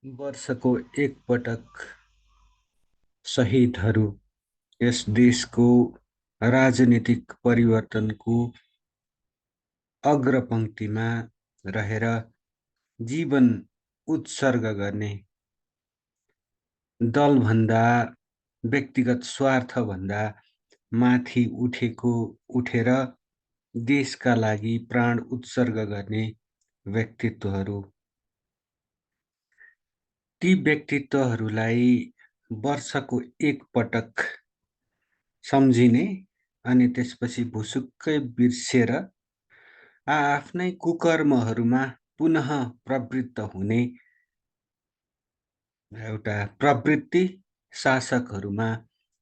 वर्षको एक पटक शहीदहरू यस देशको राजनीतिक परिवर्तनको अग्रपंक्तिमा रहेर जीवन उत्सर्ग गर्ने दलभन्दा व्यक्तिगत स्वार्थभन्दा माथि उठेर देशका लागि प्राण उत्सर्ग गर्ने व्यक्तित्वहरू, ती व्यक्तित्वहरूलाई वर्षको एक पटक सम्झिने अनि त्यसपछि भुसुक्कै बिर्सेर आफ्नै कुकर्महरूमा पुनः प्रवृत्त हुने एउटा प्रवृत्ति शासकहरूमा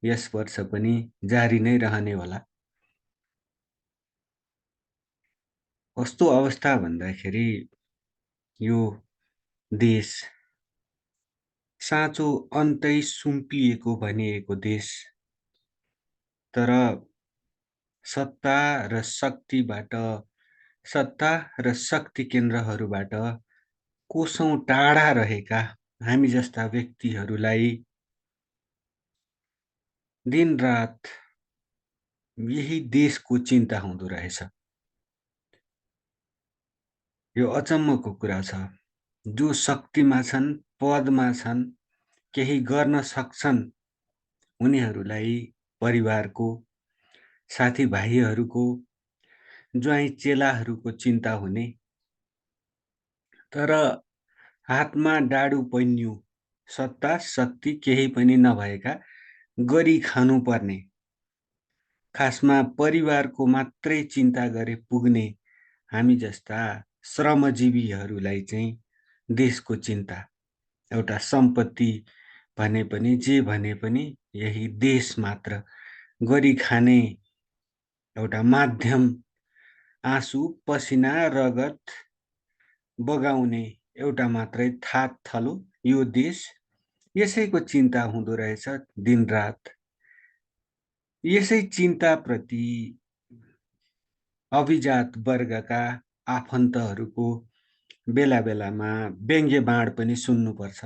यस वर्ष पनि जारी नै रहने होला। कस्तो अवस्था भन्दाखेरि यो देश साँचो अन्तै सुम्पिएको भनिएको देश, तर सत्ता र शक्ति केन्द्रहरूबाट कोसौं टाढा रहेका हामी जस्ता व्यक्तिहरूलाई दिनरात यही देशको चिन्ता हुँदो रहेछ। यो अचम्मको कुरा छ। जो शक्तिमा छन्, पदमा छन्, केही गर्न सक्छन्, उनीहरूलाई परिवारको, साथीभाइहरूको, ज्वाइँ चेलाहरूको चिन्ता हुने, तर हातमा डाडु पैन्यु सत्ता शक्ति केही पनि नभएका, गरी खानुपर्ने, खासमा परिवारको मात्रै चिन्ता गरे पुग्ने हामी जस्ता श्रमजीवीहरूलाई चाहिँ देशको चिन्ता, एउटा सम्पत्ति भने पनि जे भने पनि यही देश मात्र, गरी खाने एउटा माध्यम, आँसु पसिना रगत बगाउने एउटा मात्रै थात थलो यो देश, यसैको चिन्ता हुँदो रहेछ दिनरात। यसै चिन्ताप्रति अभिजात वर्गका आफन्तहरूको बेला बेलामा व्यङ्ग्य बाण पनि सुन्नुपर्छ।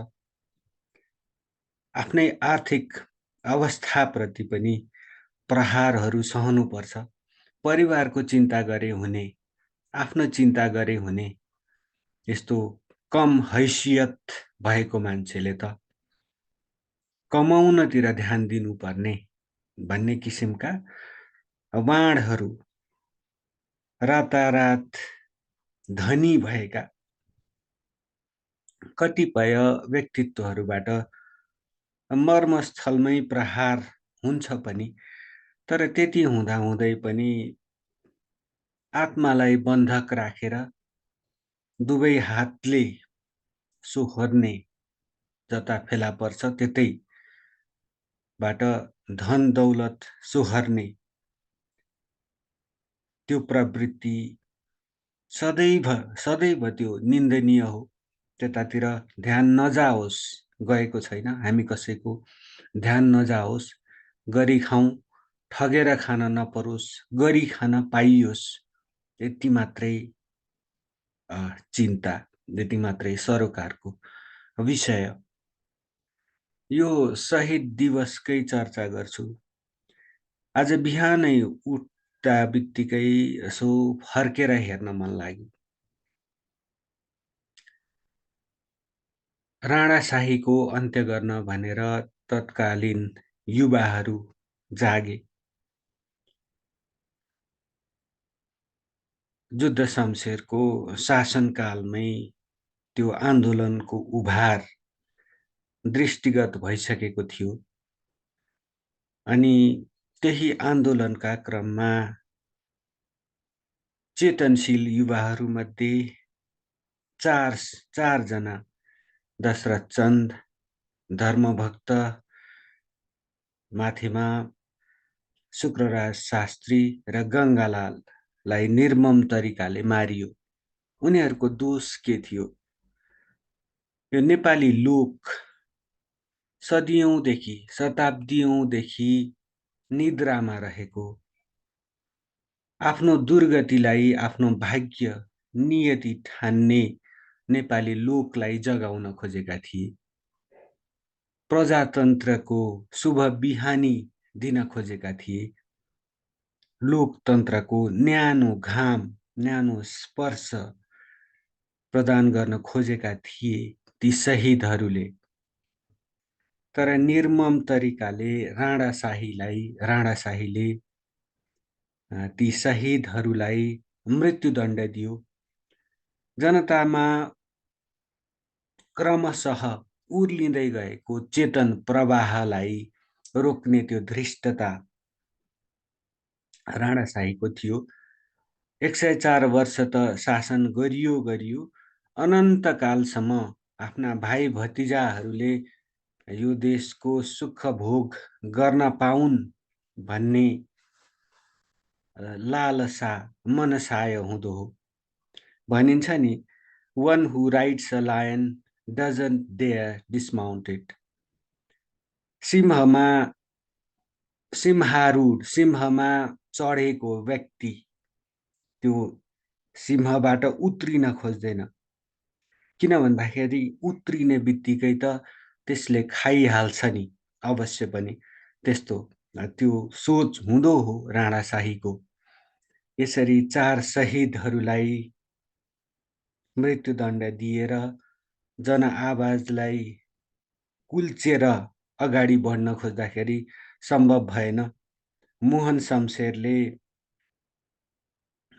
आफ्नै आर्थिक अवस्थाप्रति पनि प्रहारहरू सहनुपर्छ। परिवारको चिन्ता गरे हुने, आफ्नो चिन्ता गरे हुने, यस्तो कम हैसियत भएको मान्छेले त कमाउनतिर ध्यान दिनुपर्ने भन्ने किसिमका बाणहरू रातारात धनी भएका कतिपय व्यक्तित्वहरूबाट मर्मस्थलमै प्रहार हुन्छ पनि, तर त्यति हुँदाहुँदै पनि आत्मालाई बन्धक राखेर दुवै हातले सोहोर्ने, जता फेला पर्छ त्यतैबाट धन दौलत सोहर्ने त्यो प्रवृत्ति सदैव त्यो निन्दनीय हो। त्यतातिर ध्यान नजाओस्, गएको छैन, हामी कसैको ध्यान नजाओस्, गरी खाउँ, ठगेर खान नपरोस्, गरी खान पाइयोस्, यति मात्रै चिन्ता, यति मात्रै सरोकारको विषय। यो शहीद दिवसकै चर्चा गर्छु। आज बिहानै उठ्दा बित्तिकै यसो फर्केर हेर्न मन लाग्यो। राणाशाहीको अन्त्य गर्न भनेर तत्कालीन युवाहरू जागे। जुद्ध शमशेरको शासनकालमै त्यो आन्दोलनको उभार दृष्टिगत भइसकेको थियो अनि त्यही आन्दोलनका क्रममा चेतनशील युवाहरूमध्ये चारजना, दशरथ चन्द, धर्मभक्त, माथिमा शुक्रराज शास्त्री र गङ्गालाललाई निर्मम तरिकाले मारियो। उनीहरूको दोष के थियो? यो नेपाली लोक सदियौंदेखि, शताब्दीयौंदेखि निद्रामा रहेको, आफ्नो दुर्गतिलाई आफ्नो भाग्य नियति ठान्ने नेपाली लोकलाई जगाउन खोजेका थिए। प्रजातन्त्रको शुभ बिहानी दिन खोजेका थिए। लोकतन्त्रको न्यानो घाम, न्यानो स्पर्श प्रदान गर्न खोजेका थिए ती शहीदहरूले। तर निर्मम तरिकाले राणाशाहीले ती शहीदहरूलाई मृत्युदण्ड दियो। जनतामा क्रमशः उर्लिँदै गएको चेतन प्रवाहलाई रोक्ने त्यो धृष्टता राणाशाहीको थियो। 104 वर्ष त शासन गरियो, अनन्तकालसम्म आफ्ना भाइ भतिजाहरूले यो देशको सुख भोग गर्न पाउन् भन्ने लालसा मनसाय हुँदो हो। भनिन्छ नि, one who rides a lion doesn't dare dismount it. सिंहमा चढेको व्यक्ति त्यो सिंहबाट उत्रिन खोज्दैन। किन भन्दाखेरि उत्रिने बित्तिकै त त्यसले खाइहाल्छ नि, अवश्य पनि त्यस्तो त्यो सोच हुँदो हो राणाशाहीको। यसरी 4 शहीदहरूलाई मृत्युदण्ड दिएर जनआवाजलाई कुल्चेर अगाडि बढ्न खोज्दाखेरि सम्भव भएन। मोहन शमशेरले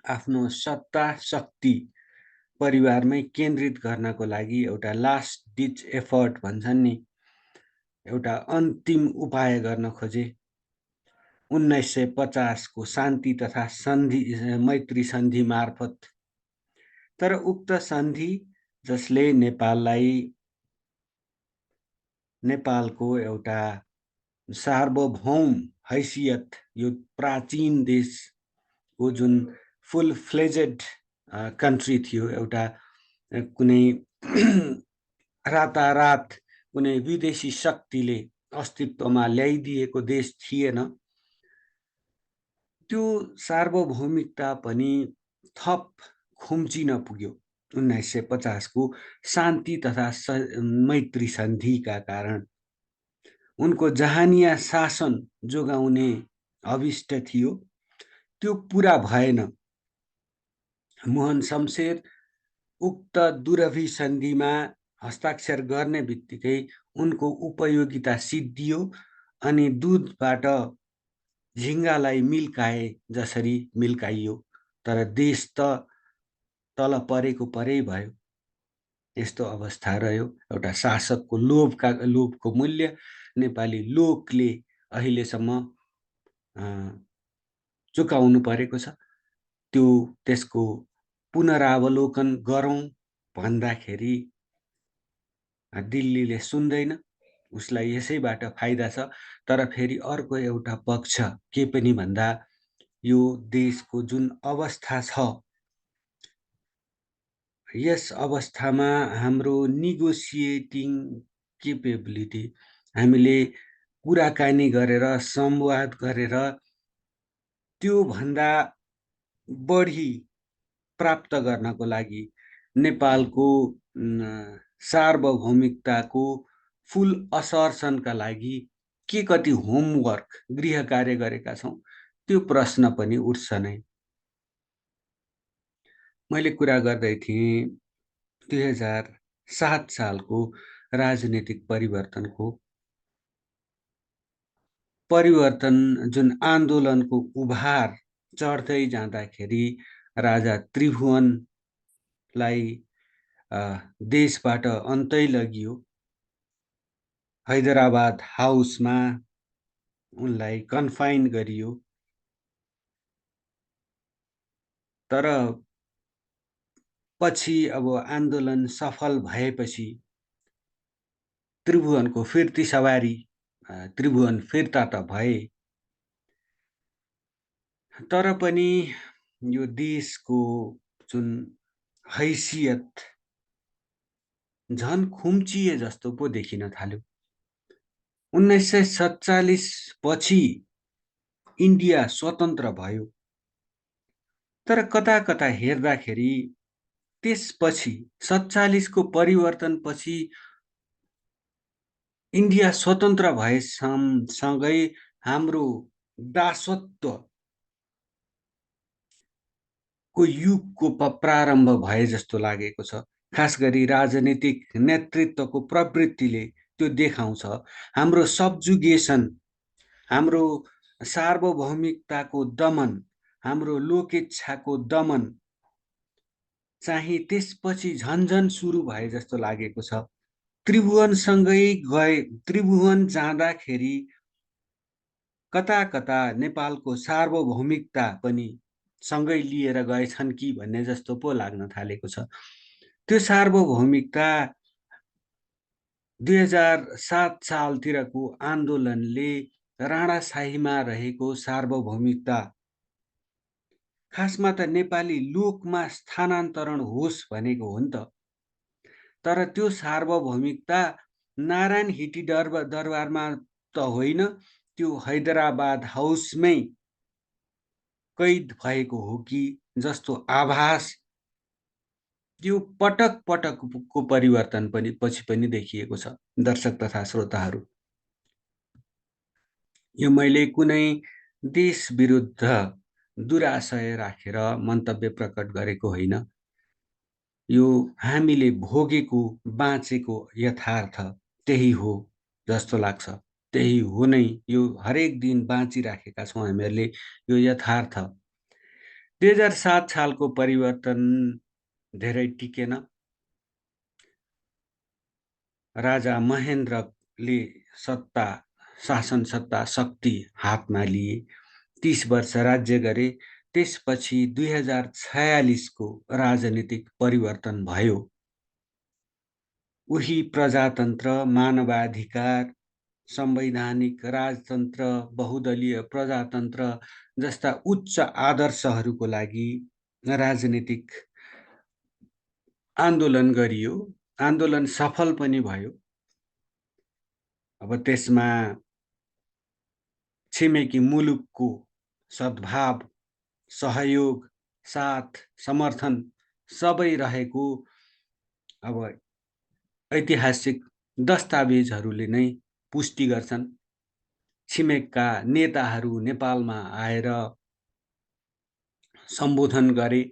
आफ्नो सत्ता शक्ति परिवारमै केन्द्रित गर्नको लागि एउटा लास्ट डिच एफर्ट भन्छन् नि, एउटा अन्तिम उपाय गर्न खोजे। 1950 को शान्ति तथा मैत्री सन्धि मार्फत। तर उक्त सन्धि जसले नेपालको एउटा सार्वभौम हैसियत, यो प्राचीन देशको जुन फुल फ्लेजेड कन्ट्री थियो, एउटा कुनै रातारात कुनै विदेशी शक्तिले अस्तित्वमा ल्याइदिएको देश थिएन। त्यो सार्वभौमिकता पनि थप खुम्चिन पुग्यो 1950 को शान्ति तथा मैत्री सन्धिका कारण। उनको जहानिया शासन जोगाउने अभिष्ट थियो, त्यो पूरा भएन। मोहन शमशेर उक्त दुरभिसन्धिमा हस्ताक्षर गर्ने बित्तिकै उनको उपयोगिता सिद्धियो अनि दूधबाट झिङ्गालाई मिल्काए जसरी मिल्काइयो। तर देश त तल परेको परै भयो। यस्तो अवस्था रह्यो। एउटा शासकको लोभको मूल्य नेपाली लोकले अहिलेसम्म चुकाउनु परेको छ। त्यसको पुनरावलोकन गरौँ भन्दाखेरि दिल्लीले सुन्दैन, उसलाई यसैबाट फाइदा छ। तर फेरि अर्को एउटा पक्ष के पनि भन्दा, यो देशको जुन अवस्था छ, यस अवस्थामा हाम्रो निगोसिएटिङ केपेबिलिटी, हामीले कुराकानी गरेर संवाद गरेर त्यो भन्दा बढी प्राप्त गर्नको लागि नेपालको सार्वभौमिकताको फुल असर्सनका लागि के कति होमवर्क, गृह कार्य गरेका छौं, त्यो प्रश्न पनि उठ्छ नै। मैले कुरा गर्दै थिएँ 2007 सालको राजनीतिक परिवर्तन जुन आन्दोलनको उभार चढ्दै जाँदाखेरि राजा त्रिभुवनलाई देशबाट अन्तै लगियो। हैदराबाद हाउसमा उनलाई कन्फाइन गरियो। तर पछि अब आन्दोलन सफल भएपछि त्रिभुवनको फिर्ती सवारी, त्रिभुवन फिर्ता त भए, तर पनि यो देशको जुन हैसियत झन खुम्चिए जस्तो पो देखिन थाल्यो। 1947 पछि इन्डिया स्वतन्त्र भयो, तर कता कता हेर्दाखेरि त्यसपछि 47 को परिवर्तनपछि इन्डिया स्वतन्त्र भएसँगै हाम्रो दासत्वको युगको प्रारम्भ भए जस्तो लागेको छ। खास गरी राजनीतिक नेतृत्वको प्रवृत्तिले त्यो देखाउँछ। हाम्रो सब्जुगेसन, हाम्रो सार्वभौमिकताको दमन, हाम्रो लोकेच्छाको दमन चाहिँ त्यसपछि झन्झन सुरु भए जस्तो लागेको छ। त्रिभुवन जाँदाखेरि कता कता नेपालको सार्वभौमिकता पनि सँगै लिएर गएछन् कि भन्ने जस्तो पो लाग्न थालेको छ। त्यो सार्वभौमिकता 2007 सालतिरको आन्दोलनले राणाशाहीमा रहेको सार्वभौमिकता, खासमा त नेपाली लोकमा स्थानान्तरण होस् भनेको हो नि त। तर त्यो सार्वभौमिकता नारायण हिटी दरबारमा त होइन, त्यो हैदराबाद हाउसमै कैद भएको हो कि जस्तो आभास त्यो पटक पटकको परिवर्तन पनि पछि पनि देखिएको छ। दर्शक तथा श्रोताहरू, यो मैले कुनै देश विरुद्ध दुराशय राखेर मन्तव्य प्रकट गरेको होइन। यो हामीले भोगेको बाँचेको यथार्थ त्यही हो जस्तो लाग्छ। त्यही हो नै, यो हरेक दिन बाँचिराखेका छौँ हामीहरूले यो यथार्थ। 2007 सालको परिवर्तन धेरै टिकेन। राजा महेन्द्रले शासन सत्ता शक्ति हातमा लिए, 30 वर्ष राज्य गरे। त्यसपछि 2046 को राजनीतिक परिवर्तन भयो। उही प्रजातन्त्र, मानवाधिकार, संवैधानिक राजतन्त्र, बहुदलीय प्रजातन्त्र जस्ता उच्च आदर्शहरूको लागि राजनीतिक आन्दोलन गरियो। आन्दोलन सफल पनि भयो। अब त्यसमा छिमेकी मुलुकको सद्भाव, सहयोग, साथ, समर्थन सबै रहेको अब ऐतिहासिक दस्तावेजहरूले नै पुष्टि गर्छन्। छिमेकका नेताहरू नेपालमा आएर सम्बोधन गरे,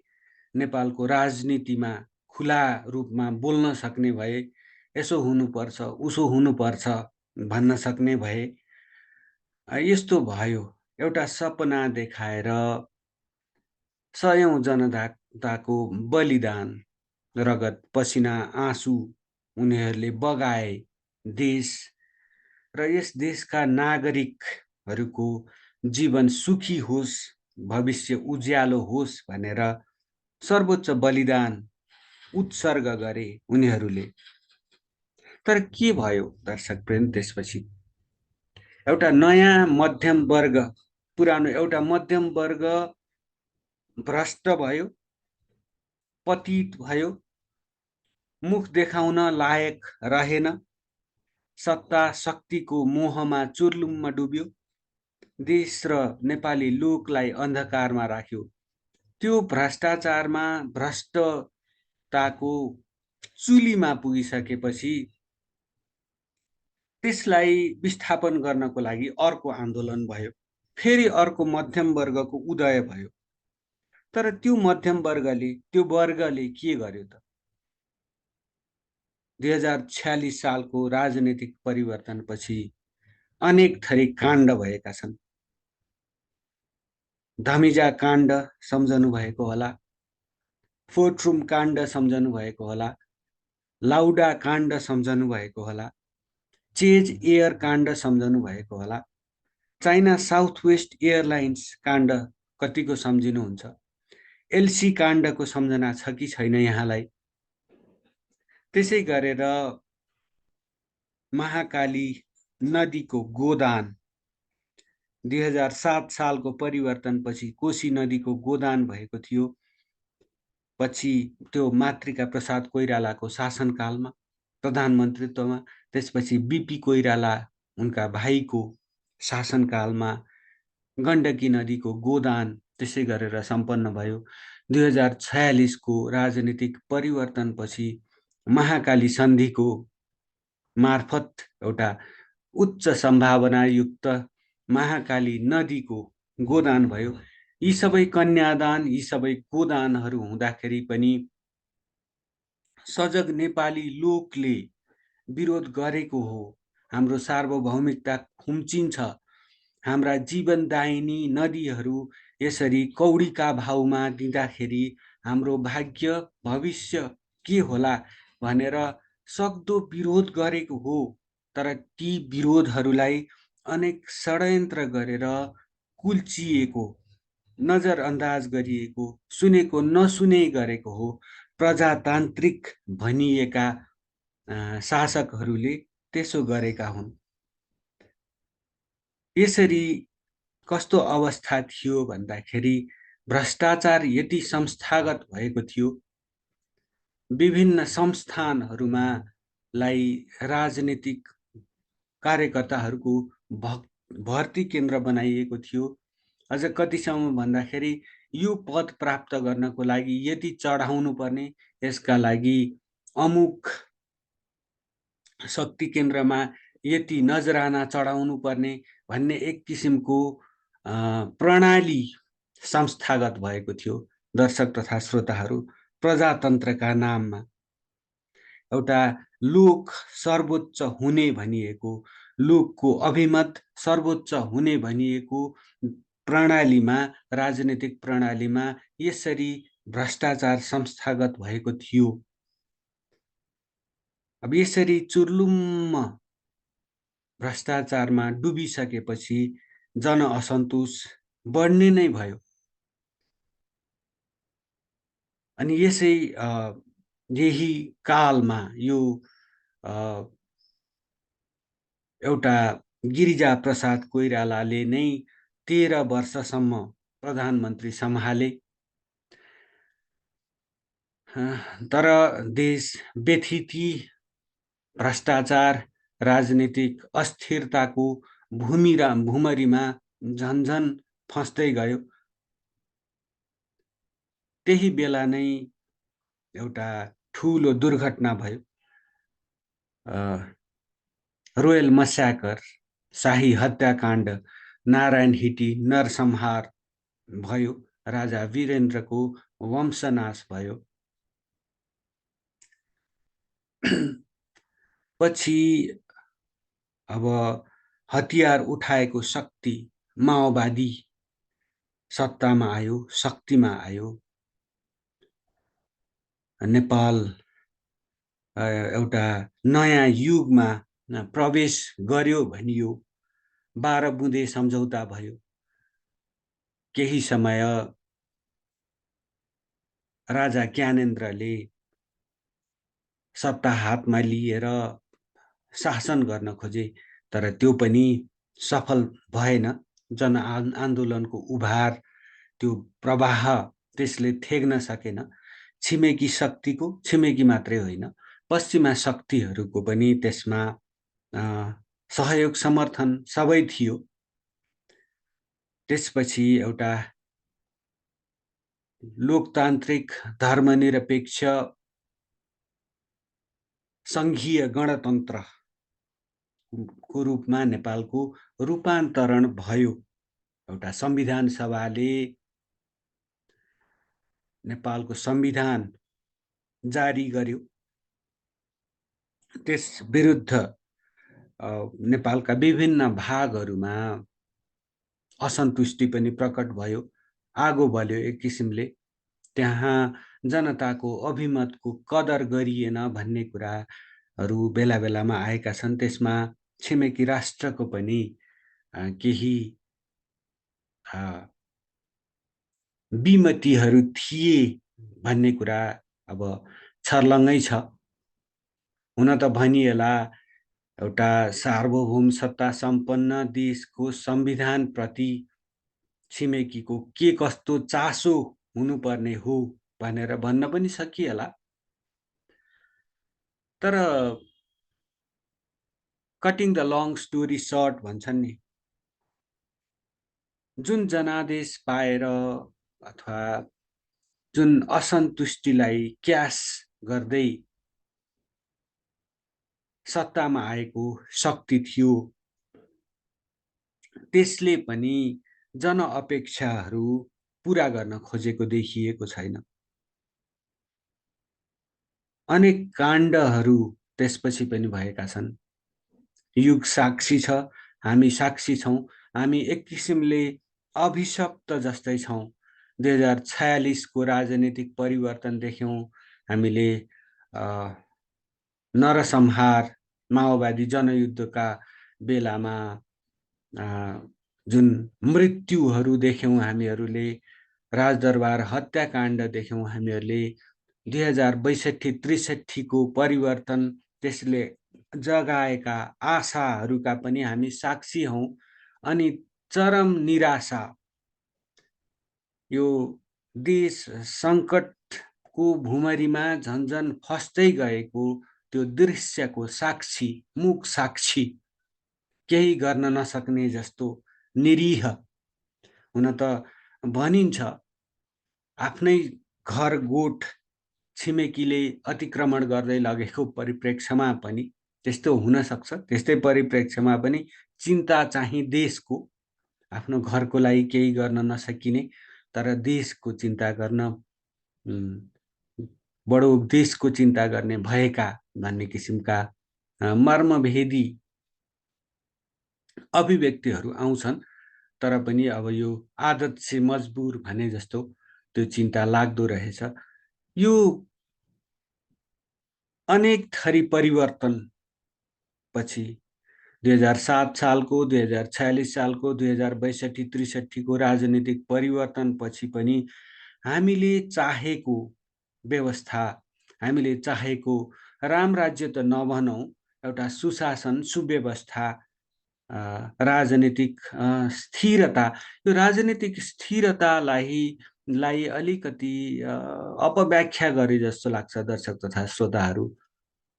नेपालको राजनीतिमा खुला रूपमा बोल्न सक्ने भए, यसो हुनुपर्छ उसो हुनुपर्छ भन्न सक्ने भए। यस्तो भयो, एउटा सपना देखाएर सयौं जनताको बलिदान, रगत पसिना आँसु उनीहरूले बगाए देश र यस देशका नागरिकहरूको जीवन सुखी होस्, भविष्य उज्यालो होस् भनेर सर्वोच्च बलिदान उत्सर्ग गरे उनीहरूले। तर के भयो दर्शक प्रेम, त्यसपछि एउटा नयाँ मध्यम वर्ग, पुरानो एउटा मध्यम वर्ग भ्रष्ट भयो, पतित भयो, मुख देखाउन लायक रहेन, सत्ता शक्तिको मोहमा चुर्लुम्म डुब्यो, देश र नेपाली लोकलाई अन्धकारमा राख्यो। त्यो भ्रष्टाचारमा, भ्रष्टताको चुलीमा पुगिसकेपछि त्यसलाई विस्थापन गर्नको लागि अर्को आन्दोलन भयो। फेरि अर्को मध्यम वर्गको उदय भयो। तर त्यो मध्यम वर्गले, त्यो वर्गले के गर्यो त? 2046 सालको राजनीतिक परिवर्तनपछि अनेक थरी काण्ड भएका छन्। धमिजा काण्ड सम्झनु भएको होला, फोर्टरुम काण्ड सम्झनु भएको होला, लाउडा काण्ड सम्झनु भएको होला, चेज एयर काण्ड सम्झनु भएको होला, चाइना साउथ वेस्ट एयरलाइन्स काण्ड कतिको सम्झिनुहुन्छ, एलसी काण्डको सम्झना छ कि छैन यहाँलाई? त्यसै गरेर महाकाली नदीको गोदान, 2007 सालको परिवर्तनपछि कोशी नदीको गोदान भएको थियो। पछि त्यो मातृका प्रसाद कोइरालाको शासनकालमा, प्रधानमन्त्रीत्वमा, त्यसपछि बीपी कोइराला उनका भाइको शासनकालमा गण्डकी नदीको गोदान त्यसै गरेर सम्पन्न भयो। 2046 को राजनीतिक परिवर्तनपछि महाकाली सन्धिको मार्फत एउटा उच्च सम्भावनायुक्त महाकाली नदीको गोदान भयो। यी सबै कन्यादान, यी सबै गोदानहरू हुँदाखेरि पनि सजग नेपाली लोकले विरोध गरेको हो। हाम्रो सार्वभौमिकता खुम्चिन्छ, हाम्रा जीवनदायिनी नदीहरू यसरी कौडीका भाउमा दिँदाखेरि हाम्रो भाग्य भविष्य के होला भनेर सक्दो विरोध गरेको हो। तर ती विरोधहरूलाई अनेक षड्यन्त्र गरेर कुल्चिएको, नजरअन्दाज गरिएको, सुनेको नसुने गरेको हो प्रजातान्त्रिक भनिएका शासकहरूले त्यसो गरेका हुन्। यसरी कस्तो अवस्था थियो भन्दाखेरि भ्रष्टाचार यति संस्थागत भएको थियो, विभिन्न संस्थानहरूमा राजनीतिक कार्यकर्ताहरूको भर्ती केन्द्र बनाइएको थियो। अझ कतिसम्म भन्दाखेरि यो पद प्राप्त गर्नको लागि यति चढाउनु पर्ने, यसका लागि अमुक शक्ति केन्द्रमा यति नजराना चढाउनु पर्ने भन्ने एक किसिमको प्रणाली संस्थागत भएको थियो। दर्शक तथा श्रोताहरू, प्रजातन्त्रका नाममा एउटा लोक सर्वोच्च हुने भनिएको, लोकको अभिमत सर्वोच्च हुने भनिएको प्रणालीमा, राजनीतिक प्रणालीमा यसरी भ्रष्टाचार संस्थागत भएको थियो। अब यसरी चुर्लुम्म भ्रष्टाचारमा डुबिसकेपछि जनअसन्तोष बढ्ने नै भयो। अनि यसै यही कालमा यो एउटा गिरिजाप्रसाद कोइरालाले नै 13 वर्षसम्म प्रधानमन्त्री सम्हाले। तर देश व्यथिति, भ्रष्टाचार, राजनीतिक अस्थिरताको भूमरीमा झन्झन फस्दै गयो। त्यही बेला नै एउटा ठुलो दुर्घटना भयो। रोयल मस्याकर, शाही हत्याकाण्ड, नारायण हिटी नरसंहार भयो, राजा वीरेन्द्रको वंशनाश भयो। पछि अब हतियार उठाएको शक्ति माओवादी सत्तामा आयो, शक्तिमा आयो। नेपाल एउटा नयाँ युगमा प्रवेश गर्यो भनियो। 12 बुँदे सम्झौता भयो। केही समय राजा ज्ञानेन्द्रले सत्ता हातमा लिएर शासन गर्न खोजे, तर त्यो पनि सफल भएन। जनआन्दोलनको उभार, त्यो प्रवाह त्यसले थेग्न सकेन। छिमेकी शक्तिको, छिमेकी मात्रै होइन, पश्चिमा शक्तिहरूको पनि त्यसमा सहयोग समर्थन सबै थियो। त्यसपछि एउटा लोकतान्त्रिक धर्मनिरपेक्ष संघीय गणतन्त्र को रूपमा नेपालको रूपान्तरण भयो। एउटा संविधान सभाले नेपालको संविधान जारी गर्यो। त्यस विरुद्ध नेपालका विभिन्न भागहरूमा असन्तुष्टि पनि प्रकट भयो, आगो बल्यो एक किसिमले। त्यहाँ जनताको अभिमतको कदर गरिएन भन्ने कुराहरू बेला बेलामा आएका छन्। त्यसमा छिमेकी राष्ट्रको पनि केही विमतिहरू थिए भन्ने कुरा अब छर्लङ्गै छ। हुन त भनिएला एउटा सार्वभौम सत्ता सम्पन्न देशको संविधान प्रति छिमेकीको के कस्तो चासो हुनुपर्ने हो भनेर भन्न पनि सकिएला। तर cutting the long story short भन्छन् नि, जुन जनादेश पाएर अथवा जुन असन्तुष्टिलाई क्यास गर्दै सत्तामा आएको शक्ति थियो, त्यसले पनि जनअपेक्षाहरू पूरा गर्न खोजेको देखिएको छैन। अनेक काण्डहरू त्यसपछि पनि भएका छन्। युग साक्षी छ, हामी साक्षी छौं। हामी एक किसिमले अभिशप्त जस्तै छौं। 2046 को राजनीतिक परिवर्तन देख्यौं हामीले। नरसंहार, माओवादी जनयुद्धका बेलामा जुन मृत्युहरू देख्यौं हामीहरूले, राजदरबार हत्याकाण्ड देख्यौं हामीहरूले। 2062-63 को परिवर्तन, त्यसले जगाएका आशाहरूका पनि हामी साक्षी हौं। अनि चरम निराशा, यो देश संकटको भुमरीमा झन्झन फस्दै गएको त्यो दृश्यको साक्षी, मुख साक्षी, केही गर्न नसक्ने जस्तो निरीह। हुन त भनिन्छ आफ्नै घर गोठ छिमेकीले अतिक्रमण गर्दै लगेको परिप्रेक्ष्यमा पनि त्यस्तो हुन सक्छ। त्यस्तै परिप्रेक्ष्यमा पनि चिन्ता चाहिँ देशको, आफ्नो घरको लागि केही गर्न नसकिने तर देशको चिन्ता गर्न, बडो देशको चिन्ता गर्ने भएका भन्ने किसिमका मर्मभेदी अभिव्यक्तिहरू आउँछन्। तर पनि अब यो आदत से मजबुर भने जस्तो त्यो चिन्ता लाग्दो रहेछ। यो अनेक थरी परिवर्तन पछि 2007 सालको, 2046 सालको, 2062-63 को राजनीतिक परिवर्तन पछि पनि हामीले चाहेको व्यवस्था, हामीले चाहेको राम राज्य त नभनौं, एउटा सुशासन, सुव्यवस्था, राजनीतिक स्थिरता, यो राजनीतिक स्थिरतालाई अलिकति अपव्याख्या गरे जस्तो लाग्छ दर्शक तथा श्रोताहरू।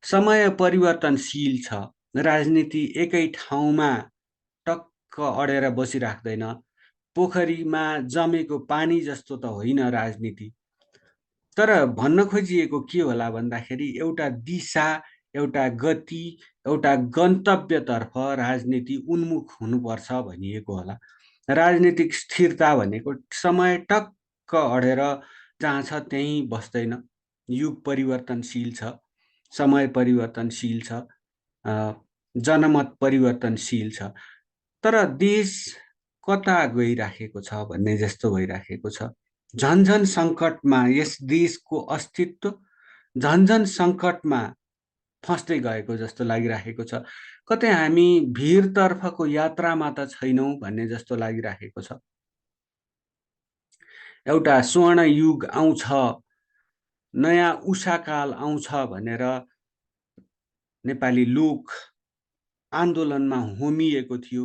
समय परिवर्तनशील छ। राजनीति एकै ठाउँमा टक्क अडेर बसिराख्दैन। पोखरीमा जमेको पानी जस्तो त होइन राजनीति। तर भन्न खोजिएको के होला भन्दाखेरि एउटा दिशा, एउटा गति, एउटा गन्तव्यतर्फ राजनीति उन्मुख हुनुपर्छ भनिएको होला। राजनीतिक स्थिरता भनेको समय टक्क अडेर जहाँ छ त्यहीँ बस्दैन। युग परिवर्तनशील छ, समय परिवर्तनशील छ, जनमत परिवर्तनशील छ। तर देश कता गइराखेको छ भन्ने जस्तो भइराखेको छ। झन्झन सङ्कटमा यस देशको अस्तित्व झन्झन सङ्कटमा फस्दै गएको जस्तो लागिराखेको छ। कतै हामी भिरतर्फको यात्रामा त छैनौं भन्ने जस्तो लागिराखेको छ। एउटा स्वर्ण युग आउँछ, नयाँ उषाकाल आउँछ भनेर नेपाली लोक आन्दोलनमा होमिएको थियो।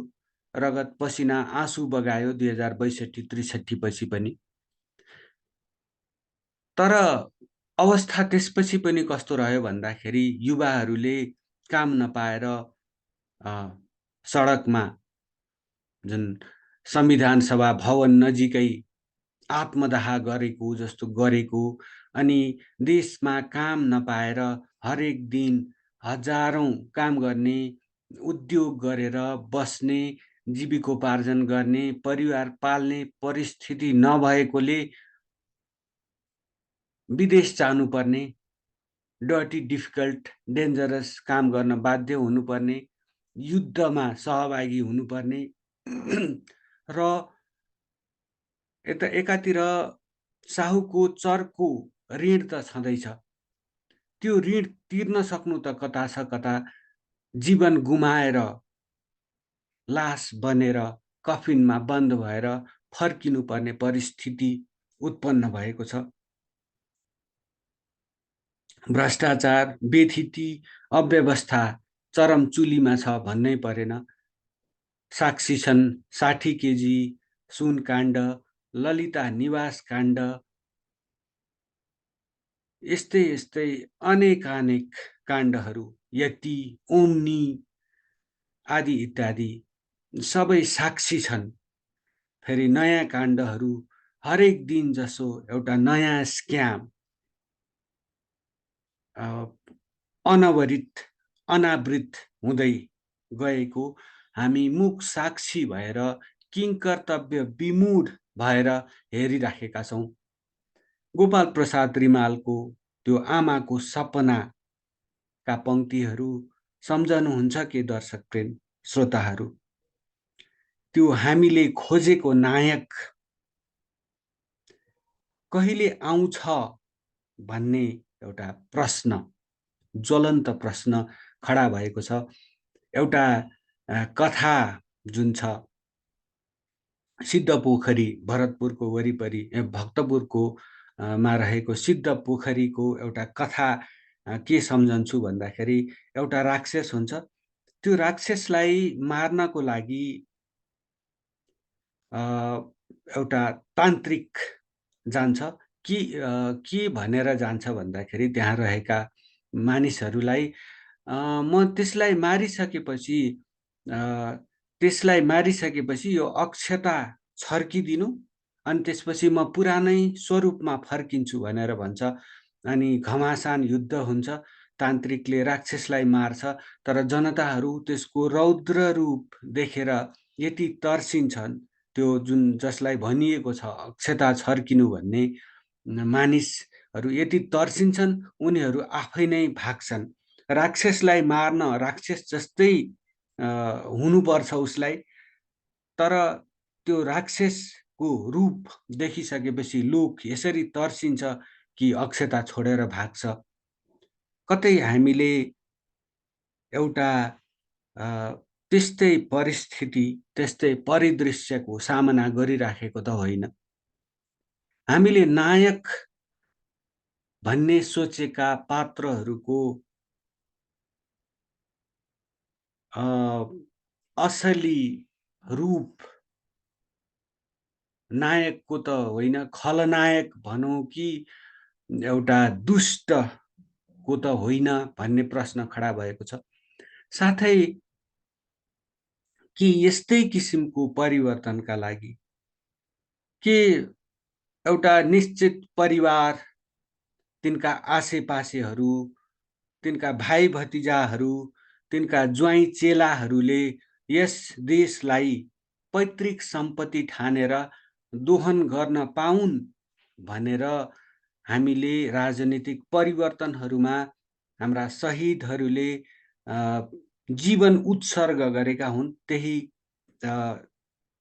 रगत पसिना आँसु बगायो 2062-63 पछि पनि। तर अवस्था त्यसपछि पनि कस्तो रह्यो भन्दाखेरि युवाहरूले काम नपाएर सडकमा, जुन संविधान सभा भवन नजिकै आत्मदाह गरेको जस्तो गरेको, अनि देशमा काम नपाएर हरेक दिन हजारौं काम गर्ने, उद्योग गरेर बस्ने, जीविकोपार्जन गर्ने, परिवार पाल्ने परिस्थिति नभएकोले विदेश जानुपर्ने, डर्टी, डिफिकल्ट, डेन्जरस काम गर्न बाध्य हुनुपर्ने, युद्धमा सहभागी हुनुपर्ने र एकातिर साहुको चर्को ऋण त छँदैछ। त्यो ऋण तिर्न सक्नु त कता छ कता जीवन गुमाएर लास बनेर कफिनमा बन्द भएर फर्किनुपर्ने परिस्थिति उत्पन्न भएको छ। भ्रष्टाचार, बेथिति, अव्यवस्था चरम चुलीमा छ भन्नै परेन। साक्षी छन् 60 केजी सुन काण्ड, ललिता निवास काण्ड, यस्तै यस्तै अनेक काण्डहरू, यति ओम्नी आदि इत्यादि सबै साक्षी छन्। फेरि नयाँ काण्डहरू हरेक दिन जसो एउटा नयाँ स्क्याम अनवरित अनावृत हुँदै गएको हामी मुख साक्षी भएर किंकर्तव्य विमूढ भएर हेरिराखेका छौं। गोपाल प्रसाद रिमालको त्यो आमाको सपनाका पंक्तिहरू सम्झनुहुन्छ के दर्शक प्रेम श्रोताहरू? त्यो हामीले खोजेको नायक कहिले आउँछ भन्ने एउटा प्रश्न, ज्वलन्त प्रश्न खडा भएको छ। एउटा कथा जुन छ सिद्ध पोखरी भरतपुरको वरिपरि भक्तपुरको मा रहेको सिद्ध पोखरीको एउटा कथा के सम्झन्छु भन्दाखेरि एउटा राक्षस हुन्छ। त्यो राक्षसलाई मार्नको लागि एउटा तान्त्रिक जान्छ के भनेर जान्छ भन्दाखेरि त्यहाँ रहेका मानिसहरूलाई म त्यसलाई मारिसकेपछि यो अक्षता छर्किदिनु अनि त्यसपछि म पुरानै स्वरूपमा फर्किन्छु भनेर भन्छ। अनि घमासान युद्ध हुन्छ, तान्त्रिकले राक्षसलाई मार्छ, तर जनताहरू त्यसको रौद्र रूप देखेर यति तर्सिन्छन्, त्यो जुन जसलाई भनिएको छ अक्षता छर्किनु भन्ने, मानिसहरू यति तर्सिन्छन् उनीहरू आफै नै भाग्छन्। राक्षसलाई मार्न राक्षस जस्तै हुनुपर्छ उसलाई, तर त्यो राक्षसको रूप देखिसकेपछि लोक यसरी तर्सिन्छ कि अक्षता छोडेर भाग्छ। कतै हामीले एउटा त्यस्तै परिस्थिति त्यस्तै परिदृश्यको सामना गरिराखेको त होइन। हामीले नायक भन्ने सोचेका पात्रहरूको असली रूप नायकको त होइन, खलनायक भनौं कि एउटा दुष्टको त होइन भन्ने प्रश्न खडा भएको छ। साथै कि यस्तै किसिमको परिवर्तनका लागि के एउटा निश्चित परिवार, तिनका आसेपासेहरू, तिनका भाइ भतिजाहरू, तिनका ज्वाइँ चेलाहरूले यस देशलाई पैतृक सम्पत्ति ठानेर दोहन गर्न पाउन् भनेर हामीले राजनीतिक परिवर्तनहरूमा हाम्रा शहीदहरूले जीवन उत्सर्ग गरेका हुन्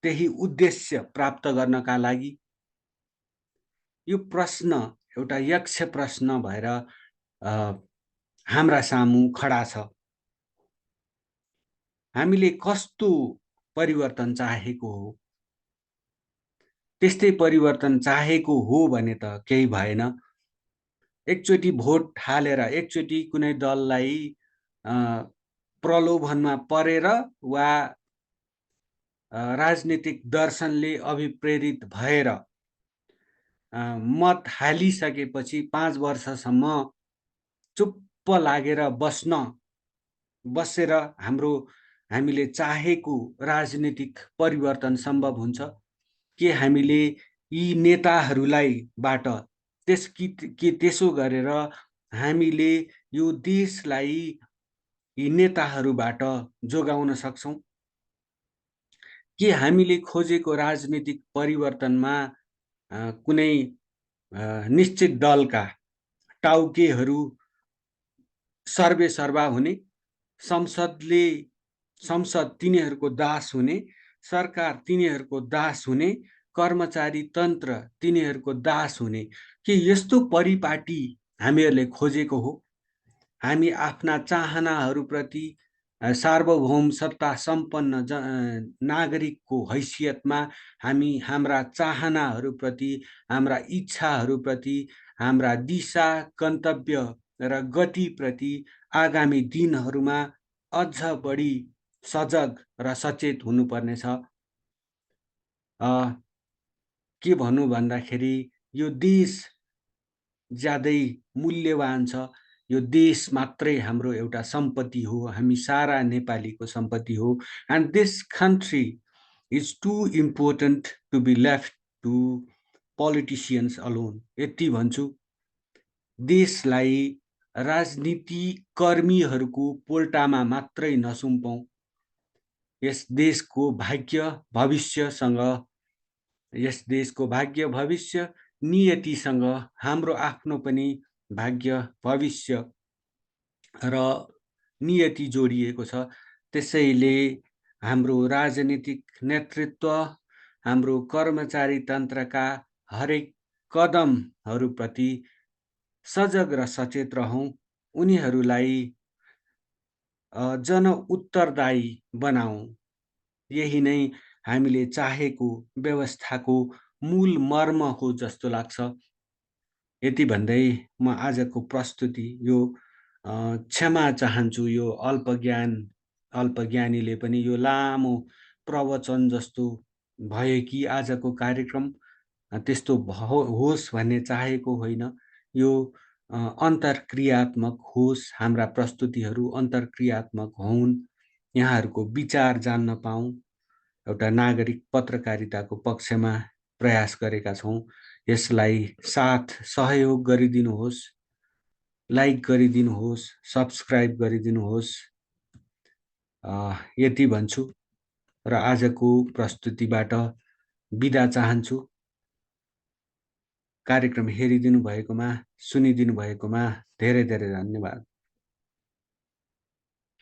त्यही उद्देश्य प्राप्त गर्नका लागि। यो प्रश्न एउटा यक्ष प्रश्न भएर हाम्रा सामु खडा छ। हामीले कस्तो परिवर्तन चाहेको हो? त्यस्तै परिवर्तन चाहेको हो भने त केही भएन। एकचोटि भोट हालेर एकचोटि कुनै दललाई प्रलोभनमा परेर वा राजनीतिक दर्शनले अभिप्रेरित भएर मत हालिसकेपछि 5 वर्षसम्म चुप्प लागेर बसेर हामीले चाहेको राजनीतिक परिवर्तन सम्भव हुन्छ के हामीले यी नेताहरूलाई बाट त्यसो गरेर हामीले यो देशलाई यी नेताहरूबाट जोगाउन सक्छौं? के हामीले खोजेको राजनीतिक परिवर्तनमा कुनै निश्चित दलका टाउकेहरू सर्वेसर्वा हुने, संसद तिनीहरूको दास हुने, सरकार तिनीहरूको दास हुने, कर्मचारी तन्त्र तिनीहरूको दास हुने, के यस्तो परिपाटी हामीहरूले खोजेको हो? हामी आफ्ना चाहनाहरूप्रति सार्वभौम सत्ता सम्पन्न नागरिकको हैसियतमा हामी हाम्रा चाहनाहरूप्रति, हाम्रा इच्छाहरूप्रति, हाम्रा दिशा गन्तव्य र गतिप्रति आगामी दिनहरूमा अझ बढी सजग र सचेत हुनुपर्नेछ। के भन्नु भन्दाखेरि यो देश ज्यादै मूल्यवान छ। यो देश मात्रै हाम्रो एउटा सम्पत्ति हो, हामी सारा नेपालीको सम्पत्ति हो। And this country is too important to be left to politicians alone. यति भन्छु, देशलाई राजनीतिकर्मीहरूको पोल्टामा मात्रै नसुम्पौँ। यस देशको भाग्य भविष्य नियतिसँग हाम्रो आफ्नो पनि भाग्य भविष्य र नियति जोडिएको छ। त्यसैले हाम्रो राजनीतिक नेतृत्व, हाम्रो कर्मचारी तन्त्रका हरेक कदमहरूप्रति सजग र सचेत रहौं। उनीहरूलाई जन उत्तरदायी बनाऊं। यही नै हामीले चाहेको व्यवस्थाको मूल मर्म हो जस्तो लाग्छ। यति भन्दै म आजको प्रस्तुति यो क्षमा चाहन्छु। यो अल्पज्ञानीले पनि यो लामो प्रवचन जस्तो भयो कि आजको कार्यक्रम त्यस्तो होस् भन्ने चाहेको होइन। यो अन्तरक्रियात्मक होस्, हाम्रा प्रस्तुतिहरू अन्तरक्रियात्मक हुन्, यहाँहरूको विचार जान्न पाऊँ, एउटा नागरिक पत्रकारिताको पक्षमा प्रयास गरेका छौँ। यसलाई साथ सहयोग गरिदिनुहोस्, लाइक गरिदिनुहोस्, सब्स्क्राइब गरिदिनुहोस्। यति भन्छु र आजको प्रस्तुतिबाट बिदा चाहन्छु। कार्यक्रम हेरिदिनु भएकोमा, सुनिदिनु भएकोमा धेरै धेरै धन्यवाद।